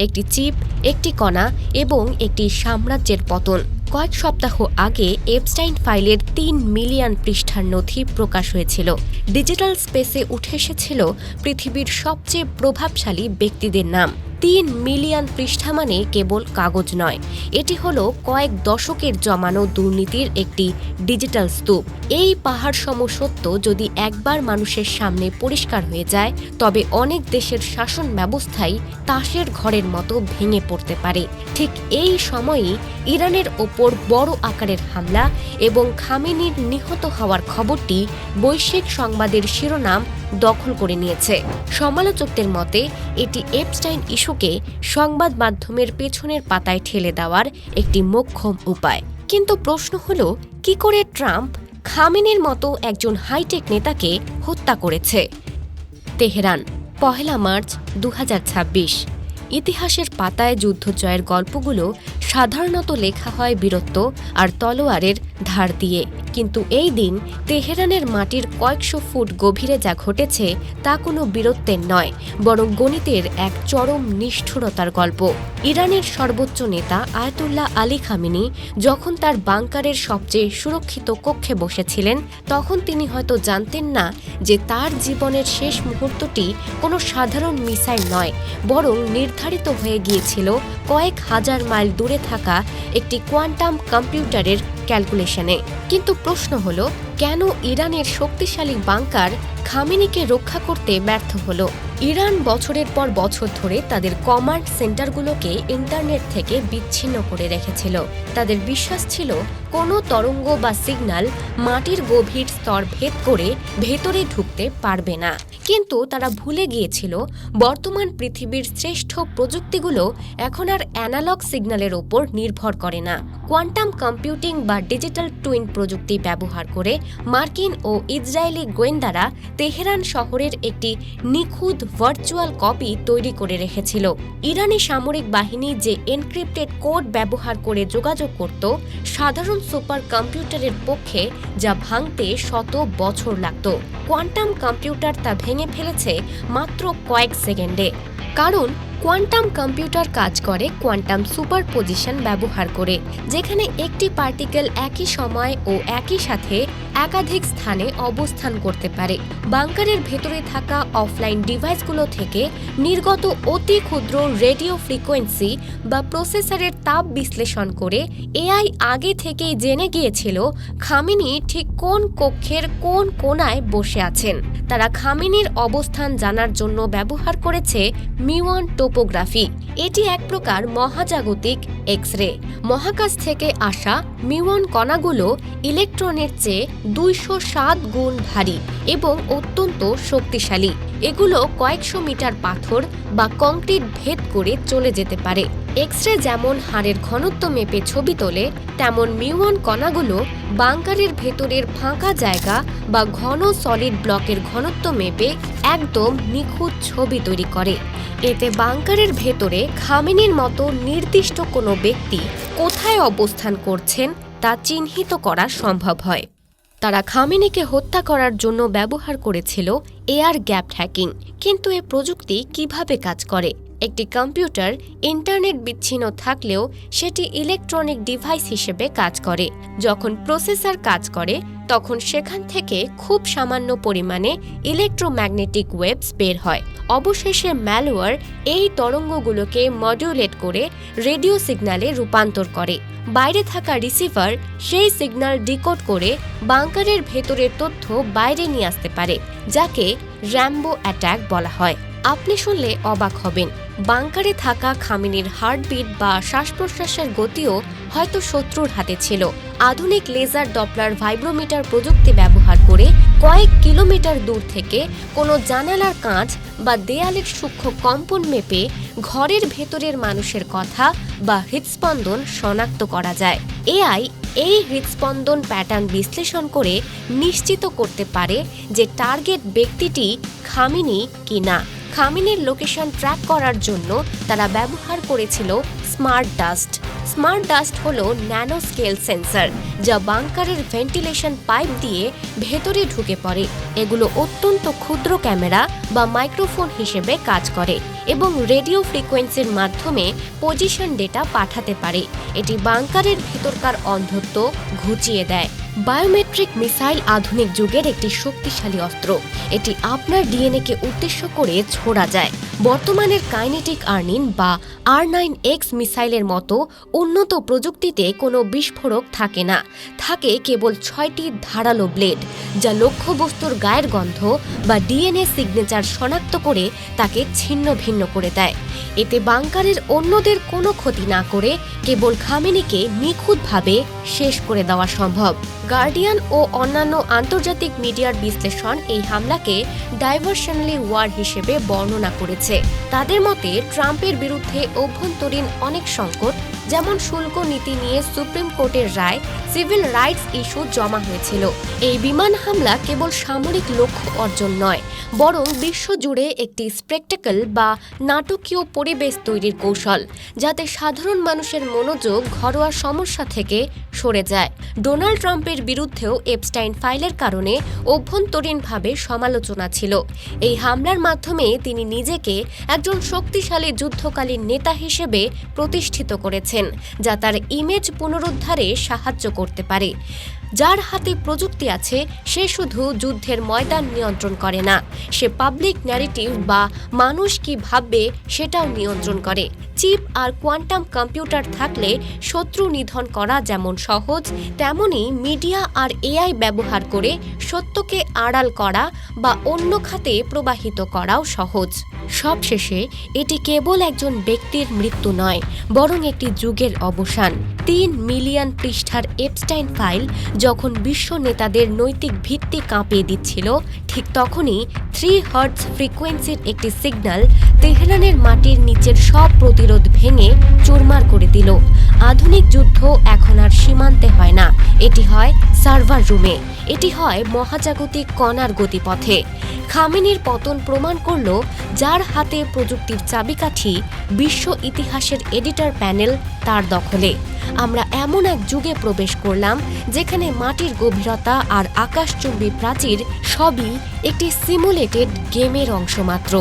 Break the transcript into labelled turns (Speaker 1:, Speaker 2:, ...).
Speaker 1: একটি চিপ, একটি কণা এবং একটি সাম্রাজ্যের পতন। কয়েক সপ্তাহ আগে এপস্টাইন ফাইলের ৩ মিলিয়ন পৃষ্ঠার নথি প্রকাশ হয়েছিল। ডিজিটাল স্পেসে উঠে এসেছিল পৃথিবীর সবচেয়ে প্রভাবশালী ব্যক্তিদের নাম। ৩ মিলিয়ন পৃষ্ঠা মানে কেবল কাগজ নয়, এটি হলো কয়েক দশকের জমানো দুর্নীতির একটি ডিজিটাল স্তূপ। এই পাহাড়সম সত্য যদি একবার মানুষের সামনে পরিষ্কার হয়ে যায়, তবে অনেক দেশের শাসন ব্যবস্থাই তাসের ঘরের মতো ভেঙে পড়তে পারে। ঠিক এই সময়ই ইরানের ওপর বড় আকারের হামলা এবং খামেনির নিহত হওয়ার খবরটি বৈশ্বিক সংবাদের শিরোনাম দখল করে নিয়েছে। সমালোচকদের মতে এটি এপস্টাইন ইস্যুকে সংবাদ মাধ্যমের পেছনের পাতায় ঠেলে দেওয়ার একটি মোক্ষম উপায়। কিন্তু প্রশ্ন হলো, কি করে ট্রাম্প খামেনির মতো একজন হাইটেক নেতাকে হত্যা করেছে? Tehran, ১ March ২০২৬। ইতিহাসের পাতায় যুদ্ধজয়ের গল্পগুলো সাধারণত লেখা হয় বীরত্ব আর তলোয়ারের ধার দিয়ে, কিন্তু এই দিন তেহরানের মাটির কয়েকশো ফুট গভীরে যা ঘটেছে তা কোনো বীরত্বের নয়, বরং গণিতের এক চরম নিষ্ঠুরতার গল্প। ইরানের সর্বোচ্চ নেতা আয়াতুল্লাহ আলী খামেনি যখন তার বাংকারের সবচেয়ে সুরক্ষিত কক্ষে বসেছিলেন, তখন তিনি হয়তো জানতেন না যে তার জীবনের শেষ মুহূর্তটি কোনো সাধারণ মিসাইল নয়, বরং নির্ধারিত হয়ে গিয়েছিল কয়েক হাজার মাইল দূরে থাকা একটি কোয়ান্টাম কম্পিউটারের ক্যালকুলেশনে। কিন্তু প্রশ্ন হলো, কেন ইরানের শক্তিশালী বাংকার খামেনিকে রক্ষা করতে ব্যর্থ হলো? ইরান বছরের পর বছর ধরে তাদের কমান্ড সেন্টারগুলোকে ইন্টারনেট থেকে বিচ্ছিন্ন করে রেখেছিল। তাদের বিশ্বাস ছিল কোনো তরঙ্গ বা সিগন্যাল মাটির গভীর স্তর ভেদ করে ভেতরে ঢুকতে পারবে না। কিন্তু তারা ভুলে গিয়েছিল বর্তমান পৃথিবীর শ্রেষ্ঠ প্রযুক্তিগুলো এখন আর অ্যানালগ সিগন্যালের ওপর নির্ভর করে না। কোয়ান্টাম কম্পিউটিং বা ডিজিটাল টুইন প্রযুক্তি ব্যবহার করে মার্কিন ও ইসরায়েলি গোয়েন্দারা তেহরান শহরের একটি নিখুঁত ভার্চুয়াল কপি তৈরি করে রেখেছিল। ইরানি সামরিক বাহিনী যে এনক্রিপ্টেড কোড ব্যবহার করে যোগাযোগ করত, সাধারণ সুপার কম্পিউটারের পক্ষে যা ভাঙতে শত বছর লাগত, কোয়ান্টাম কম্পিউটার তা ভেঙে ফেলেছে মাত্র কয়েক সেকেন্ডে। কারণ কোয়ান্টাম কম্পিউটার কাজ করে কোয়ান্টাম সুপারপজিশন ব্যবহার করে, যেখানে একটি পার্টিকেল একই সময় ও একই সাথে একাধিক স্থানে অবস্থান করতে পারে। বাংকারের ভেতরে থাকা অফলাইন ডিভাইসগুলো থেকে নির্গত অতি ক্ষুদ্র রেডিও ফ্রিকোয়েন্সি বা প্রসেসরের তাপ বিশ্লেষণ করে এআই আগে থেকেই জেনে গিয়েছিল খামেনি ঠিক কোন কক্ষের কোন কোণায় বসে আছেন। তারা খামেনির অবস্থান জানার জন্য ব্যবহার করেছে মিওয়ান টোপোগ্রাফি। এটি এক প্রকার মহাজাগতিক এক্স-রে। মহাকাশ থেকে আসা মিওয়ান কণাগুলো ইলেকট্রনের চেয়ে ২০৭ গুণ ভারী এবং অত্যন্ত শক্তিশালী। এগুলো কয়েকশো মিটার পাথর বা কংক্রিট ভেদ করে চলে যেতে পারে। এক্স-রে যেমন হাড়ের ঘনত্ব মেপে ছবি তোলে, তেমন মিওয়ান কণাগুলো বাংকারের ভেতরের ফাঁকা জায়গা বা ঘন সলিড ব্লকের ঘনত্ব মেপে একদম নিখুঁত ছবি তৈরি করে। এতে বাংকারের ভেতরে খামেনির মতো নির্দিষ্ট কোনো ব্যক্তি কোথায় অবস্থান করছেন তা চিহ্নিত করা সম্ভব হয়। তারা খামেনিকে হত্যা করার জন্য ব্যবহার করেছিল এয়ার গ্যাপড হ্যাকিং। কিন্তু এ প্রযুক্তি কিভাবে কাজ করে? একটি কম্পিউটার ইন্টারনেট বিচ্ছিন্ন থাকলেও সেটি ইলেকট্রনিক ডিভাইস হিসেবে কাজ করে। যখন প্রসেসর কাজ করে, তখন সেখান থেকে খুব সামান্য পরিমাণে ইলেকট্রোম্যাগনেটিক ওয়েভস বের হয়। অবশেষে ম্যালওয়্যার এই তরঙ্গগুলোকে মডিউলেট করে রেডিও সিগন্যালে রূপান্তর করে। বাইরে থাকা রিসিভার সেই সিগন্যাল ডিকোড করে বাংকারের ভেতরের তথ্য বাইরে নিয়ে আসতে পারে, যাকে র্যাম্বো অ্যাটাক বলা হয়। আপনি শুনলে অবাক হবেন, বাংকারে থাকা খামেনির হার্টবিট বা শ্বাস প্রশ্বাসের গতিও হয়তো শত্রুর হাতে ছিল। আধুনিক লেজার ডপলার ভাইব্রোমিটার প্রযুক্তি ব্যবহার করে কয়েক কিলোমিটার দূর থেকে কোনো জানালার কাঁচ বা দেয়ালের সূক্ষ্ম কম্পন মেপে ঘরের ভেতরের মানুষের কথা বা হৃদস্পন্দন শনাক্ত করা যায়। এআই এই হৃদস্পন্দন প্যাটার্ন বিশ্লেষণ করে নিশ্চিত করতে পারে যে টার্গেট ব্যক্তিটি খামেনি কিনা। খামেনির লোকেশন ট্র্যাক করার জন্য তারা ব্যবহার করেছিল স্মার্ট ডাস্ট। স্মার্ট ডাস্ট হলো ন্যানো স্কেল সেন্সর, যা বাংকারের ভেন্টিলেশন পাইপ দিয়ে ভেতরে ঢুকে পড়ে। এগুলো অত্যন্ত ক্ষুদ্র ক্যামেরা বা মাইক্রোফোন হিসেবে কাজ করে এবং রেডিও ফ্রিকোয়েন্সির মাধ্যমে পজিশন ডেটা পাঠাতে পারে। এটি বাংকারের ভেতরকার অন্ধত্ব ঘুচিয়ে দেয়। বায়োমেট্রিক মিসাইল আধুনিক যুগের একটি শক্তিশালী অস্ত্র। এটি আপনার ডিএনএকে উদ্দেশ্য করে ছোড়া যায়। বর্তমানের কাইনেটিক আর্নিন বা R9X মিসাইলের মতো উন্নত প্রযুক্তিতে কোনো বিস্ফোরক থাকে না, থাকে কেবল 6টি ধারালো ব্লেড, যা লক্ষ্যবস্তুর গায়ের গন্ধ বা ডিএনএ সিগনেচার শনাক্ত করে তাকে ছিন্ন ভিন্ন করে দেয়। এতে বাংকারের অন্যদের কোনো ক্ষতি না করে কেবল খামেনিকে নিখুঁতভাবে শেষ করে দেওয়া সম্ভব। গার্ডিয়ান ও অন্যান্য আন্তর্জাতিক মিডিয়ার বিশ্লেষণ এই হামলাকে ডাইভারশনালি ওয়ার হিসেবে বর্ণনা করেছে। তাদের মতে ট্রাম্পের বিরুদ্ধে অভ্যন্তরীণ অনেক সংকট, যেমন শুল্ক নীতি নিয়ে সুপ্রিম কোর্টের রায়, সিভিল রাইটস ইস্যু জমা হয়েছিল। এই বিমান হামলা কেবল সামরিক লক্ষ্য অর্জন নয়, বরং বিশ্বজুড়ে একটি স্পেকটেকল বা নাটকীয় পরিবেশ তৈরির কৌশল, যাতে সাধারণ মানুষের মনোযোগ ঘরোয়া সমস্যা থেকে সরে যায়। ডোনাল্ড ট্রাম্পের বিরুদ্ধেও এপস্টাইন ফাইলের কারণে অভ্যন্তরীণভাবে সমালোচনা ছিল। এই হামলার মাধ্যমে তিনি নিজেকে একজন শক্তিশালী যুদ্ধকালীন নেতা হিসেবে প্রতিষ্ঠিত করেছেন, যা তার ইমেজ পুনরুদ্ধারে সাহায্য করতে পারে। যার হাতে প্রযুক্তি আছে সে শুধু যুদ্ধের ময়দান নিয়ন্ত্রণ করে না, সে পাবলিক ন্যারেটিভ বা মানুষ কি ভাববে সেটাও নিয়ন্ত্রণ করে। চিপ আর কোয়ান্টাম কম্পিউটার থাকলে শত্রু নিধন করা যেমন সহজ, তেমনি মিডিয়া আর এআই ব্যবহার করে সত্যকে আড়াল করা বা অন্য খাতে প্রবাহিত করাও সহজ। সবশেষে এটি কেবল একজন ব্যক্তির মৃত্যু নয়, বরং একটি যুগের অবসান। 3 মিলিয়ন পৃষ্ঠার এপস্টাইন ফাইল যখন বিশ্ব নেতাদের নৈতিক ভিত্তি কাঁপিয়ে দিচ্ছিল, ঠিক তখনই 3 হার্টজ ফ্রিকোয়েন্সির একটি সিগন্যাল তেহরানের মাটির নিচের সব প্রতিরোধ ভেঙে চুরমার করে দিল। আধুনিক যুদ্ধ এখন আর সীমান্তে হয় না, এটি হয় সার্ভার রুমে, এটি হয় মহাজাগতিক কণার গতিপথে। খামেনির পতন প্রমাণ করল, যার হাতে প্রযুক্তির চাবিকাঠি, বিশ্ব ইতিহাসের এডিটর প্যানেল তার দখলে। আমরা এমন এক যুগে প্রবেশ করলাম যেখানে মাটির গভীরতা আর আকাশচুম্বী প্রাচীর সবই একটি সিমুলেটেড গেমের অংশ মাত্র।